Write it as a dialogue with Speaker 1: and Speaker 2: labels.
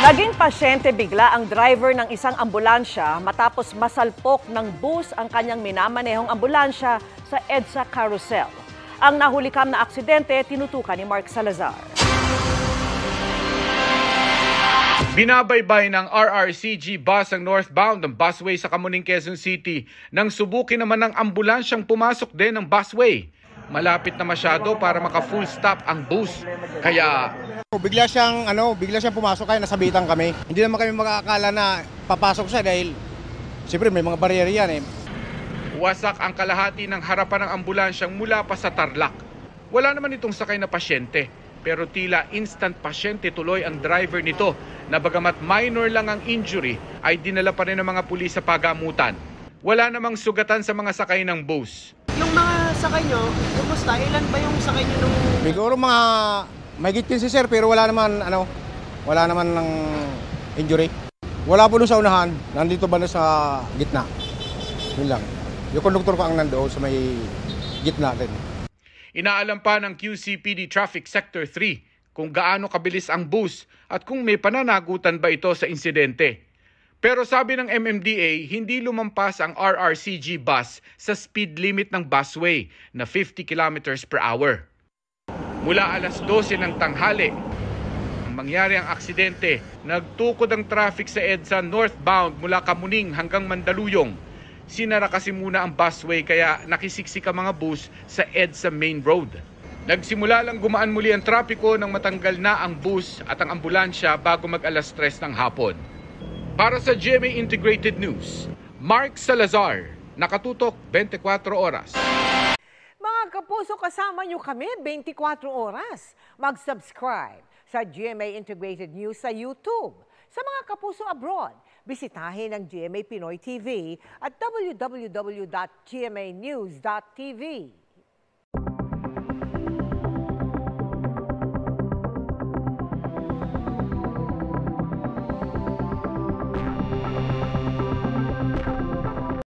Speaker 1: Naging pasyente bigla ang driver ng isang ambulansya matapos masalpok ng bus ang kanyang minamanehong ambulansya sa EDSA Carousel. Ang nahulikam na aksidente tinutukan ni Mark Salazar.
Speaker 2: Binabaybay ng RRCG bus ang northbound ng busway sa Camuning, Quezon City nang subukin naman ng ambulansyang pumasok din ng busway. Malapit na masyado para maka-full stop ang bus. Kaya
Speaker 3: bigla siyang pumasok kaya nasabitan kami. Hindi naman kami makakakala na papasok siya dahil siyempre may mga barrier yan eh.
Speaker 2: Wasak ang kalahati ng harapan ng ambulansyang mula pa sa Tarlac. Wala naman itong sakay na pasyente, pero tila instant pasyente tuloy ang driver nito na bagamat minor lang ang injury ay dinala pa rin ng mga pulis sa pagamutan. Wala namang sugatan sa mga sakay ng bus.
Speaker 4: Yung mga sakay nyo, kumusta? Ilan ba yung sakay nyo nung...
Speaker 3: Siguro mga mahigit 15 sir pero wala naman ng injury. Wala po doon sa unahan, nandito ba na sa gitna. Yun lang. Yung konduktor ko ang nandoon sa may gitna din.
Speaker 2: Inaalam pa ng QCPD Traffic Sector 3 kung gaano kabilis ang bus at kung may pananagutan ba ito sa insidente. Pero sabi ng MMDA, hindi lumampas ang RRCG bus sa speed limit ng busway na 50 kilometers per hour. Mula alas 12 ng tanghali, ang mangyari ang aksidente, nagtukod ang traffic sa EDSA northbound mula Camuning hanggang Mandaluyong. Sinara kasi muna ang busway kaya nakisiksik ang mga bus sa EDSA main road. Nagsimula lang gumaan muli ang trapiko nang matanggal na ang bus at ang ambulansya bago mag alas 3 ng hapon. Para sa GMA Integrated News, Mark Salazar, nakatutok 24 oras.
Speaker 5: Mga kapuso, kasama nyo kami 24 oras. Mag-subscribe sa GMA Integrated News sa YouTube. Sa mga kapuso abroad, bisitahin ang GMA Pinoy TV at www.gmanews.tv.